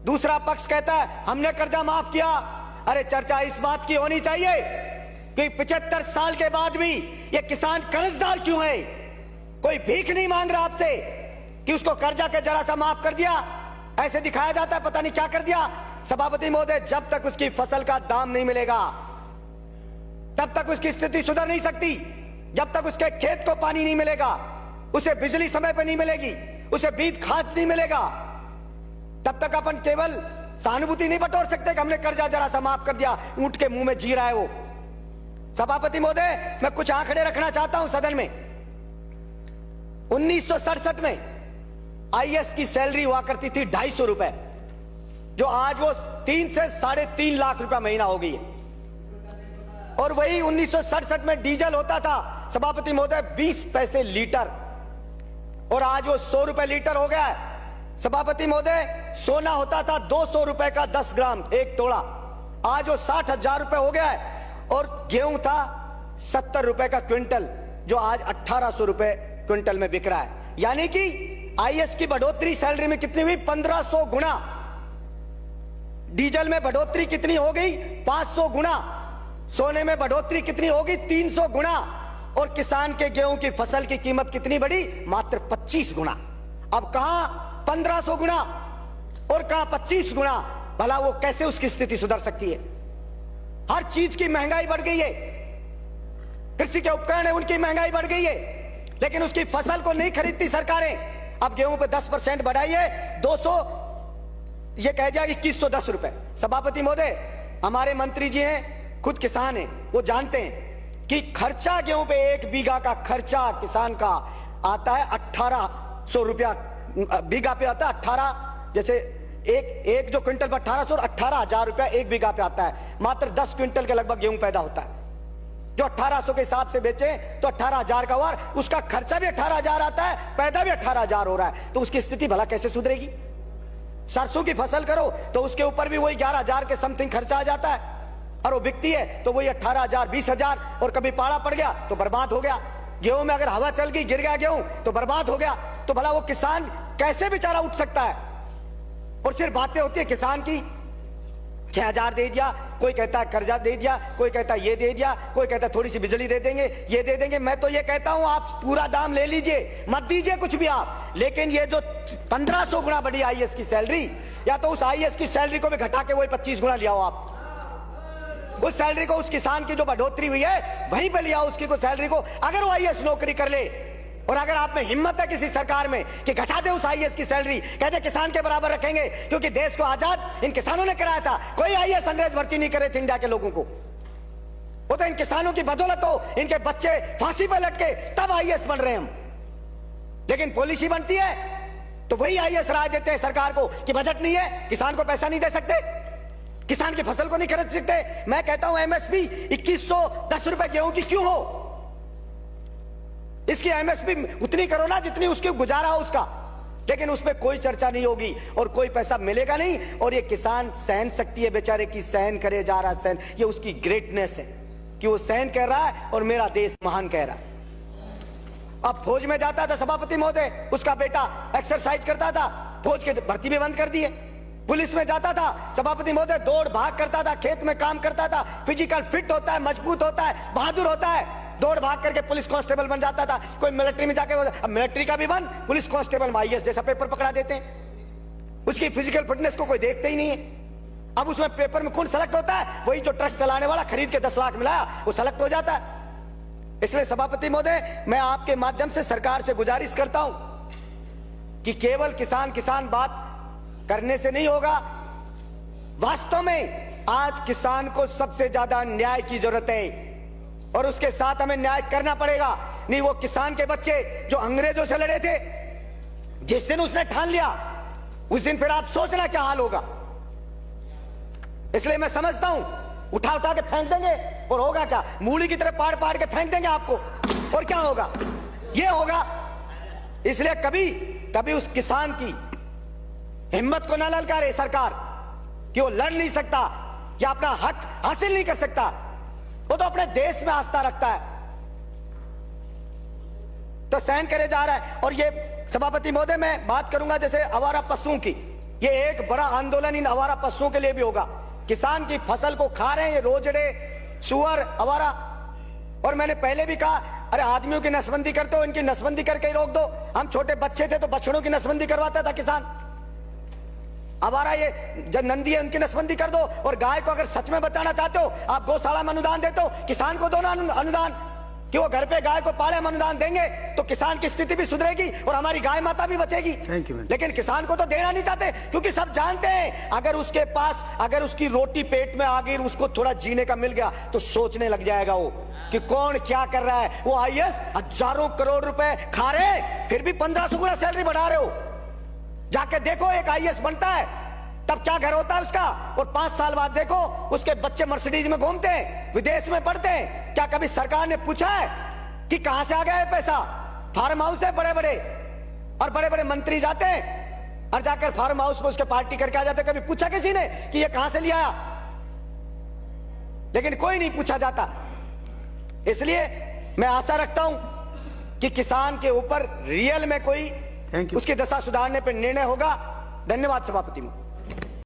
दूसरा पक्ष कहता है हमने कर्जा माफ किया। अरे चर्चा इस बात की होनी चाहिए कि 75 साल के बाद भी ये किसान कर्जदार क्यों है। कोई भीख नहीं मांग रहा आपसे कि उसको कर्जा के जरा सा माफ कर दिया, ऐसे दिखाया जाता है पता नहीं क्या कर दिया। सभापति महोदय, जब तक उसकी फसल का दाम नहीं मिलेगा तब तक उसकी स्थिति सुधर नहीं सकती। जब तक उसके खेत को पानी नहीं मिलेगा, उसे बिजली समय पर नहीं मिलेगी, उसे बीज खाद नहीं मिलेगा, तब तक अपन केवल सहानुभूति नहीं बटोर सकते कि हमने कर्जा जरा सा माफ कर दिया। ऊंट के मुंह में जी रहा है वो। सभापति महोदय, मैं कुछ आंकड़े रखना चाहता हूं सदन में। 1967 में आईएएस की सैलरी हुआ करती थी 250 रुपए, जो आज वो 3 से 3.5 लाख रुपया महीना हो गई है। और वही 1967 में डीजल होता था सभापति महोदय 20 पैसे लीटर, और आज वो 100 रुपए लीटर हो गया है। सभापति महोदय, सोना होता था 200 रुपए का 10 ग्राम 1 तोला, आज वो 60,000 रुपए हो गया है। और गेहूं था 70 रुपए का क्विंटल, जो आज 1800 रुपए क्विंटल में बिक रहा है। यानी कि आईएएस की बढ़ोतरी सैलरी में कितनी हुई? 1500 गुना। डीजल में बढ़ोतरी कितनी हो गई? 500 गुना। सोने में बढ़ोतरी कितनी होगी? 300 गुना। और किसान के गेहूं की फसल की कीमत कितनी बढ़ी? मात्र 25 गुना। अब कहां 1500 गुना और कहां 25 गुना? भला वो कैसे उसकी स्थिति सुधर सकती है? हर चीज की महंगाई बढ़ गई है। कृषि के उपकरण है, उनकी महंगाई बढ़ गई है, लेकिन उसकी फसल को नहीं खरीदती सरकारें। अब गेहूं पे 10% बढ़ाई है, 200 ये कह दिया कि 2110 रुपए। सभापति महोदय, हमारे मंत्री जी हैं, खुद किसान हैं, वो जानते हैं कि खर्चा गेहूं पे 1 बीघा का खर्चा किसान का आता है 1800 रुपया बीघा पे आता है। 18 जैसे एक जो क्विंटल पर 1800 और 18,000 रुपया 1 बीघा पे आता है। मात्र 10 क्विंटल के लगभग गेहूं पैदा होता है। जो 1800 के हिसाब से बेचे तो 18,000 का वार, उसका खर्चा भी 18,000 आता है, पैदा भी 18,000 हो रहा है। तो उसकी स्थिति भला कैसे सुधरेगी? सरसों की फसल करो तो उसके ऊपर भी वही 11,000 के समथिंग खर्चा आ जाता है, और वो बिकती है तो वही 18,000 20,000, और कभी पाला पड़ गया तो बर्बाद हो गया। गेहूं में अगर हवा चल गई, गिर गया गेहूं तो बर्बाद हो गया। तो भला वो किसान कैसे बेचारा उठ सकता है? और सिर्फ बातें होती है किसान की, 6,000 दे दिया, कोई कहता है कर्जा दे दिया, कोई कहता है ये दे दिया, कोई कहता है थोड़ी सी बिजली दे देंगे, ये दे देंगे। मैं तो ये कहता हूं आप पूरा दाम ले लीजिए, मत दीजिए कुछ भी आप, लेकिन ये जो 1500 गुना बढ़ी आईएएस की सैलरी, या तो उस आईएएस की सैलरी को भी घटा के वही 25 गुना लिया हो आप। उस सैलरी को, उस किसान की जो बढ़ोतरी हुई है वहीं पे लिया उसकी को सैलरी को। अगर वो आईएएस नौकरी कर ले, और अगर आप में हिम्मत है किसी सरकार में कि घटा दे उस आईएएस की सैलरी, कहते किसान के बराबर रखेंगे, क्योंकि देश को आजाद इन किसानों ने कराया था। कोई आईएएस अंग्रेज भर्ती नहीं करे थे इंडिया के लोगों को, वो तो इन किसानों की बदौलत हो, इनके बच्चे फांसी पर लटके तब आईएएस बन रहे हम। लेकिन पॉलिसी बनती है तो वही आईएएस राय देते हैं सरकार को कि बजट नहीं है, किसान को पैसा नहीं दे सकते, किसान की फसल को नहीं खरीद सकते। मैं कहता हूं एमएसपी 2110 रुपए गेहूं की क्यों हो? इसकी एमएसपी उतनी करो ना जितनी उसकी गुजारा हो उसका, लेकिन उसमें कोई चर्चा नहीं होगी और कोई पैसा मिलेगा नहीं। और ये किसान सहन शक्ति है बेचारे की, सहन करे जा रहा सहन, ये उसकी ग्रेटनेस है कि वो सहन कर रहा है और मेरा देश महान कह रहा है। अब फौज में जाता था सभापति महोदय, उसका बेटा एक्सरसाइज करता था, फौज की भर्ती भी बंद कर दिए। पुलिस में जाता था सभापति महोदय, दौड़ भाग करता था, खेत में काम करता था, फिजिकल फिट होता है, मजबूत होता है, बहादुर होता है, दौड़ भाग करके पुलिस कांस्टेबल बन जाता था। कोई मिलिट्री में जाके, अब मिलिट्री का भी बन, पुलिस कांस्टेबल में आईएएस जैसा पेपर पकड़ा देते हैं। उसकी फिजिकल फिटनेस को कोई देखते ही नहीं है। अब उसमें पेपर में कौन सेलेक्ट होता है? वही जो ट्रक चलाने वाला खरीद के 10 लाख मिलाया वो सेलेक्ट हो जाता है। इसलिए सभापति महोदय, मैं आपके माध्यम से सरकार से गुजारिश करता हूं कि केवल किसान किसान बात करने से नहीं होगा। वास्तव में आज किसान को सबसे ज्यादा न्याय की जरूरत है, और उसके साथ हमें न्याय करना पड़ेगा। नहीं वो किसान के बच्चे जो अंग्रेजों से लड़े थे, जिस दिन उसने ठान लिया उस दिन फिर आप सोचना क्या हाल होगा। इसलिए मैं समझता हूं उठा उठा के फेंक देंगे और होगा क्या? मूली की तरह पाड़ पाड़ के फेंक देंगे आपको, और क्या होगा? ये होगा। इसलिए कभी कभी उस किसान की हिम्मत को ना ललकारे सरकार कि वो लड़ नहीं सकता या अपना हक हासिल नहीं कर सकता। वो तो अपने देश में आस्था रखता है, तो सहन करे जा रहा है। और ये सभापति महोदय, मैं बात करूंगा जैसे आवारा पशुओं की, ये एक बड़ा आंदोलन इन आवारा पशुओं के लिए भी होगा। किसान की फसल को खा रहे हैं ये रोजड़े, सुअर, आवारा। और मैंने पहले भी कहा, अरे आदमियों की नसबंदी करते हो, इनकी नसबंदी करके ही रोक दो। हम छोटे बच्चे थे तो बछड़ों की नसबंदी करवाता था किसान। आवारा ये जब नंदी है उनकी नसबंदी कर दो। और गाय को अगर सच में बचाना चाहते हो, आप गौशाला में अनुदान देते हो, किसान को दो ना अनुदान, कि वो घर पे गाय को पाले। हम अनुदान देंगे तो किसान की स्थिति भी सुधरेगी और हमारी गाय माता भी बचेगी। लेकिन किसान को तो देना नहीं चाहते, क्योंकि सब जानते हैं अगर उसके पास, अगर उसकी रोटी पेट में आ गई, उसको थोड़ा जीने का मिल गया तो सोचने लग जाएगा वो कि कौन क्या कर रहा है। वो आईएएस हजारों करोड़ रुपए खा रहे, फिर भी 1500 गुना सैलरी बढ़ा रहे हो। जाके देखो एक आईएएस बनता है तब क्या घर होता है उसका, और 5 साल बाद देखो उसके बच्चे मर्सिडीज में घूमते हैं, विदेश में पढ़ते हैं। क्या कभी सरकार ने पूछा है कि कहां से आ गया है पैसा? फार्म हाउस है बड़े बड़े, और बड़े बड़े मंत्री जाते हैं और जाकर फार्म हाउस में उसके पार्टी करके आ जाते। कभी पूछा किसी ने कि ये कहां से लिया? लेकिन कोई नहीं पूछा जाता। इसलिए मैं आशा रखता हूं कि किसान के ऊपर रियल में कोई उसकी दशा सुधारने पर निर्णय होगा। धन्यवाद सभापति।